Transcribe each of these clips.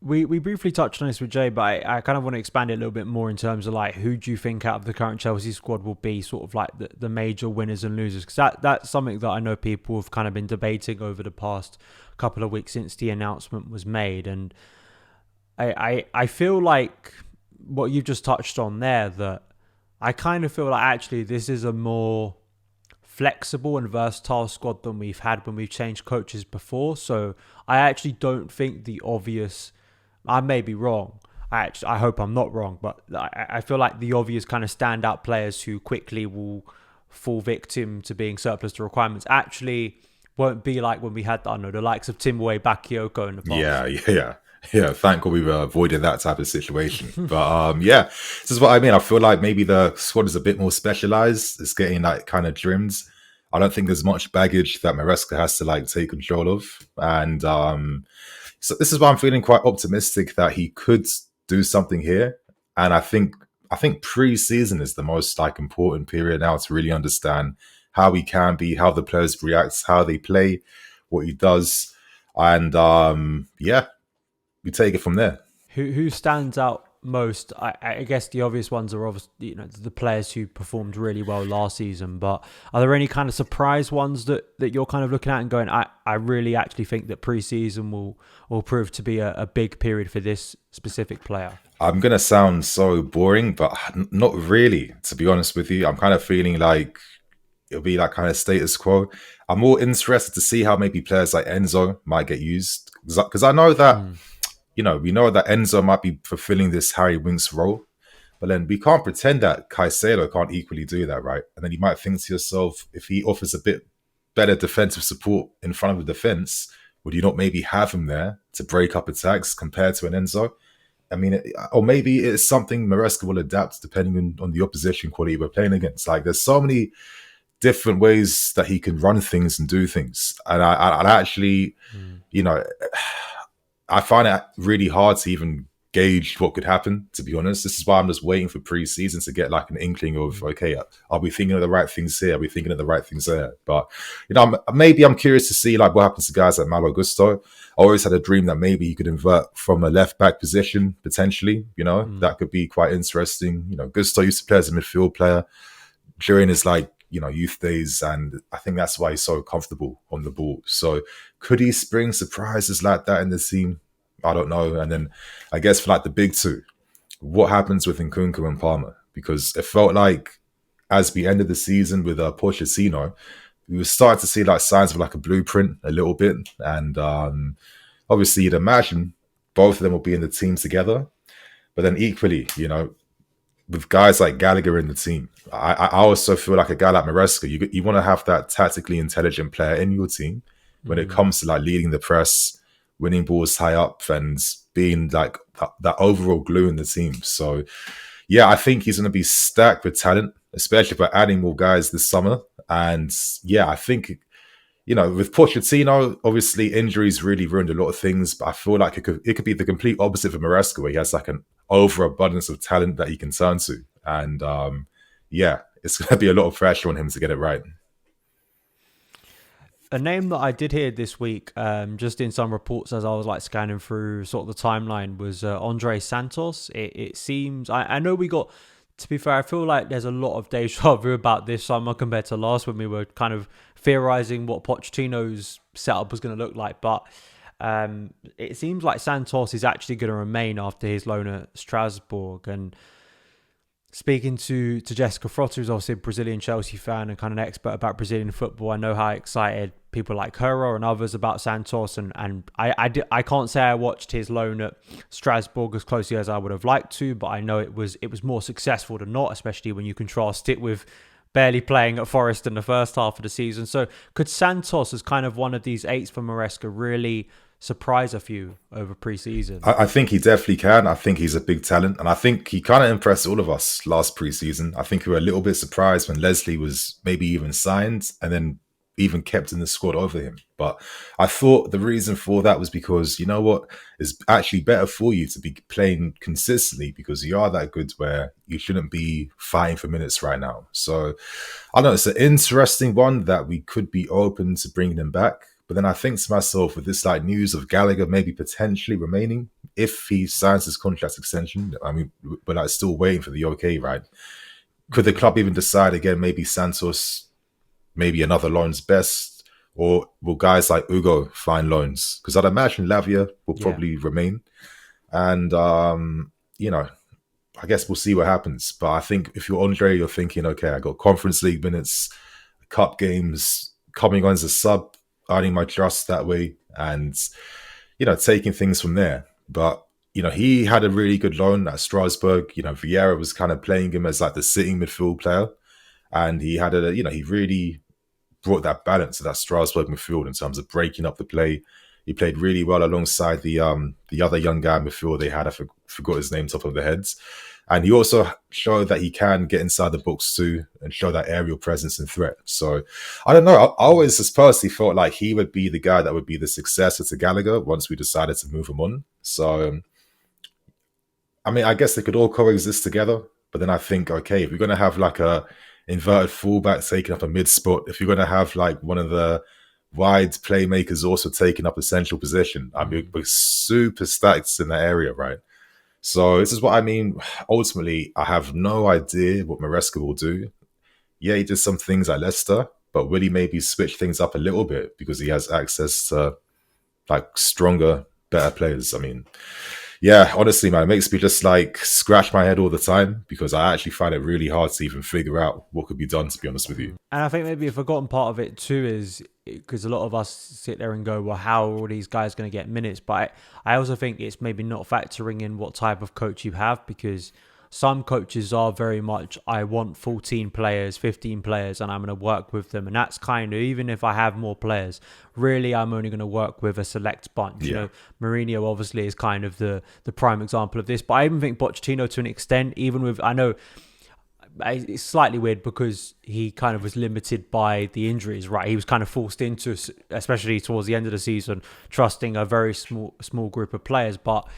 we briefly touched on this with Jay, but I kind of want to expand it a little bit more in terms of like who do you think out of the current Chelsea squad will be sort of like the major winners and losers? Because that's something that I know people have kind of been debating over the past couple of weeks since the announcement was made, and I feel like what you've just touched on there, that I kind of feel like actually this is a more flexible and versatile squad than we've had when we've changed coaches before. So I actually don't think the obvious, I may be wrong. I hope I'm not wrong, but I feel like the obvious kind of standout players who quickly will fall victim to being surplus to requirements actually won't be like when we had, I don't know, the likes of Timberway, Bakayoko in the Yeah, past. yeah, yeah. Thank God we've avoided that type of situation. But yeah, this is what I mean. I feel like maybe the squad is a bit more specialized. It's getting like kind of trimmed. I don't think there's much baggage that Maresca has to like take control of, and so this is why I'm feeling quite optimistic that he could do something here. And I think pre-season is the most like important period now to really understand how he can be, how the players react, how they play, what he does, and yeah, we take it from there. Who stands out most? I guess the obvious ones are obviously, you know, the players who performed really well last season. But are there any kind of surprise ones that you're kind of looking at and going, I really actually think that pre-season will prove to be a big period for this specific player? I'm gonna sound so boring, but not really. To be honest with you, I'm kind of feeling like it'll be like kind of status quo. I'm more interested to see how maybe players like Enzo might get used because I know that Mm. we know that Enzo might be fulfilling this Harry Winks role, but then we can't pretend that Caicedo can't equally do that, right? And then you might think to yourself, if he offers a bit better defensive support in front of the defense, would you not maybe have him there to break up attacks compared to an Enzo? I mean, or maybe it's something Maresca will adapt depending on the opposition quality we're playing against. Like, there's so many different ways that he can run things and do things, and I actually, Mm. you know, I find it really hard to even gauge what could happen, to be honest. This is why I'm just waiting for pre-season to get like an inkling of, Mm. okay, are we thinking of the right things here? Are we thinking of the right things there? But, maybe I'm curious to see like what happens to guys like Malo Gusto. I always had a dream that maybe he could invert from a left back position, potentially, Mm. that could be quite interesting. Gusto used to play as a midfield player during his like, youth days, and I think that's why he's so comfortable on the ball. So could he spring surprises like that in the team? I don't know. And then I guess for like the big two, what happens with Nkunku and Palmer? Because it felt like as we ended the season with Pochettino, we were starting to see like signs of like a blueprint a little bit. And obviously you'd imagine both of them will be in the team together. But then equally, with guys like Gallagher in the team, I also feel like a guy like Maresca, you want to have that tactically intelligent player in your team when it Mm. comes to like leading the press, winning balls high up, and being like that overall glue in the team. So yeah, I think he's going to be stacked with talent, especially for adding more guys this summer. And yeah, I think with Pochettino, obviously injuries really ruined a lot of things, but I feel like it could be the complete opposite of Maresca, where he has like an overabundance of talent that he can turn to. And yeah, it's going to be a lot of pressure on him to get it right. A name that I did hear this week, just in some reports as I was like scanning through sort of the timeline, was Andre Santos. It seems, I know we got, to be fair, I feel like there's a lot of deja vu about this summer compared to last when we were kind of theorising what Pochettino's setup was going to look like. But it seems like Santos is actually going to remain after his loan at Strasbourg. And speaking to Jessica Frotter, who's obviously a Brazilian Chelsea fan and kind of an expert about Brazilian football, I know how excited people like her are and others about Santos. And I can't say I watched his loan at Strasbourg as closely as I would have liked to, but I know it was more successful than not, especially when you contrast it with barely playing at Forest in the first half of the season. So could Santos, as kind of one of these eights for Maresca, really surprise a few over pre-season? I think he definitely can. I think he's a big talent, and I think he kind of impressed all of us last preseason. I think we were a little bit surprised when Leslie was maybe even signed and then even kept in the squad over him. But I thought the reason for that was because, you know what, it's actually better for you to be playing consistently because you are that good where you shouldn't be fighting for minutes right now. So I don't know, it's an interesting one that we could be open to bringing him back. But then I think to myself, with this like news of Gallagher maybe potentially remaining, if he signs his contract extension, I mean, we're like still waiting for the okay, right? Could the club even decide again, maybe Santos, maybe another loan's best? Or will guys like Ugo find loans? Because I'd imagine Lavia will probably remain. And, you know, I guess we'll see what happens. But I think if you're Andre, you're thinking, okay, I got Conference League minutes, cup games, coming on as a sub, earning my trust that way, and, you know, taking things from there. But, you know, he had a really good loan at Strasbourg. You know, Vieira was kind of playing him as like the sitting midfield player. And he had a, you know, he really brought that balance to that Strasbourg midfield in terms of breaking up the play. He played really well alongside the other young guy in midfield they had. I forgot his name top of the heads. And he also showed that he can get inside the box too and show that aerial presence and threat. So I don't know. I always just personally felt like he would be the guy that would be the successor to Gallagher once we decided to move him on. So, I mean, I guess they could all coexist together. But then I think, okay, if we're going to have like a inverted fullback taking up a mid spot, if you're going to have like one of the wide playmakers also taking up a central position, I mean, we're super stacked in that area, right? So this is what I mean. Ultimately, I have no idea what Maresca will do. Yeah, he did some things at Leicester, but will he maybe switch things up a little bit because he has access to like stronger, better players? I mean, yeah, honestly, man, it makes me just like scratch my head all the time because I actually find it really hard to even figure out what could be done, to be honest with you. And I think maybe a forgotten part of it too is because a lot of us sit there and go, well, how are all these guys going to get minutes? But I also think it's maybe not factoring in what type of coach you have, because some coaches are very much, I want 14 players, 15 players, and I'm going to work with them. And that's kind of, even if I have more players, really, I'm only going to work with a select bunch. Yeah. You know, Mourinho obviously is kind of the prime example of this. But I even think Pochettino, to an extent, even with, I know it's slightly weird because he kind of was limited by the injuries, right? He was kind of forced into, especially towards the end of the season, trusting a very small group of players. But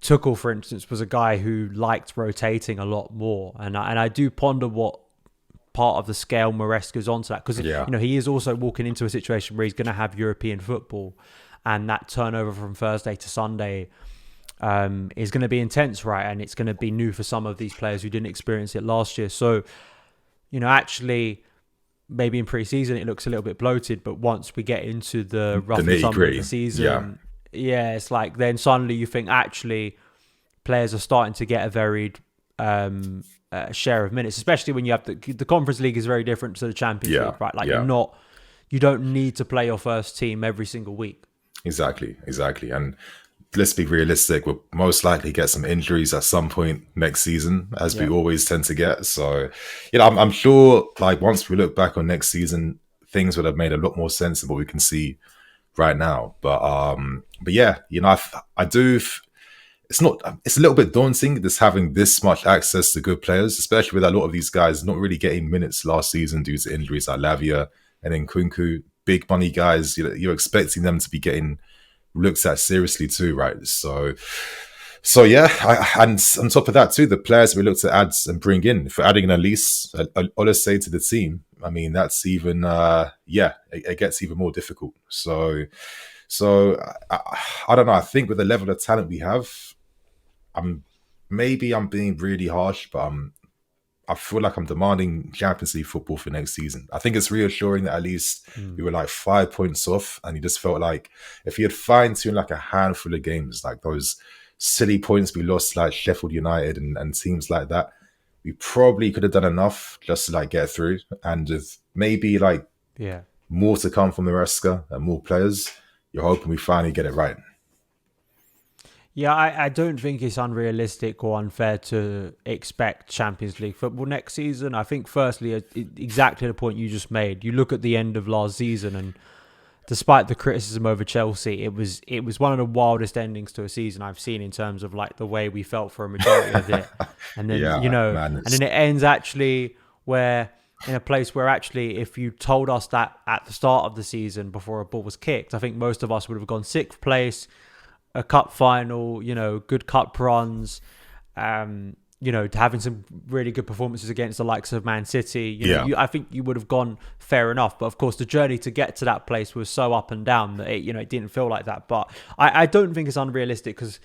Tuchel, for instance, was a guy who liked rotating a lot more, and I do ponder what part of the scale Maresca's onto that, because you know, he is also walking into a situation where he's going to have European football, and that turnover from Thursday to Sunday is going to be intense, right? And it's going to be new for some of these players who didn't experience it last year. So, you know, actually, maybe in pre-season it looks a little bit bloated, but once we get into the rough and tumble of the season, yeah, it's like then suddenly you think actually players are starting to get a varied share of minutes, especially when you have the Conference League is very different to the Champions League, right? Like you don't need to play your first team every single week. Exactly. And let's be realistic, we'll most likely get some injuries at some point next season, as we always tend to get. So, you know, I'm sure like once we look back on next season, things would have made a lot more sense than what we can see right now. But yeah, you know, I do. It's a little bit daunting just having this much access to good players, especially with a lot of these guys not really getting minutes last season due to injuries like Lavia and then Kunku, big money guys. You know, you're expecting them to be getting looked at seriously too, right? So yeah, and on top of that too, the players we look to add and bring in, for adding an Elise, Oliseh to the team, I mean, that's even, it gets even more difficult. So I don't know. I think with the level of talent we have, I'm being really harsh, but I feel like I'm demanding Champions League football for next season. I think it's reassuring that at least we were like 5 points off, and he just felt like if he had fine-tuned like a handful of games, like those silly points we lost like Sheffield United and teams like that, we probably could have done enough just to like get through, and with maybe like more to come from Maresca and more players, you're hoping we finally get it right. Yeah, I don't think it's unrealistic or unfair to expect Champions League football next season. I think, firstly, exactly the point you just made. You look at the end of last season, and despite the criticism over Chelsea, it was one of the wildest endings to a season I've seen in terms of like the way we felt for a majority of it. And then and then it ends actually where in a place where actually, if you told us that at the start of the season before a ball was kicked, I think most of us would have gone 6th place. A cup final, you know, good cup runs, having some really good performances against the likes of Man City. I think you would have gone fair enough. But of course, the journey to get to that place was so up and down that it didn't feel like that. But I don't think it's unrealistic because,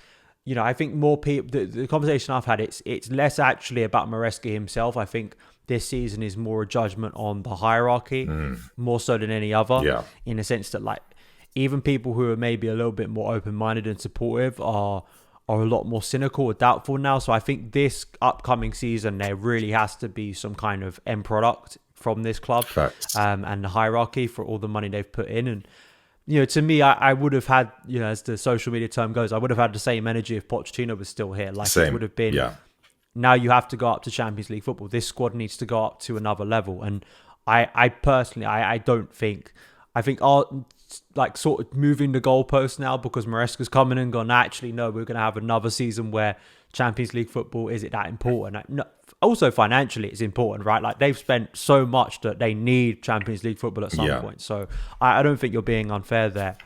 I think more people, the conversation I've had, it's less actually about Maresca himself. I think this season is more a judgment on the hierarchy, more so than any other, in a sense that like even people who are maybe a little bit more open-minded and supportive are a lot more cynical or doubtful now. So I think this upcoming season, there really has to be some kind of end product from this club. And the hierarchy for all the money they've put in. And, to me, I would have had, as the social media term goes, I would have had the same energy if Pochettino was still here. Like it would have been, now you have to go up to Champions League football. This squad needs to go up to another level. And I personally, I don't think, I think like sort of moving the goalpost now because Maresca's coming and gone, actually, no, we're going to have another season where Champions League football, is it that important? No, also financially, it's important, right? Like they've spent so much that they need Champions League football at some point. So I don't think you're being unfair there.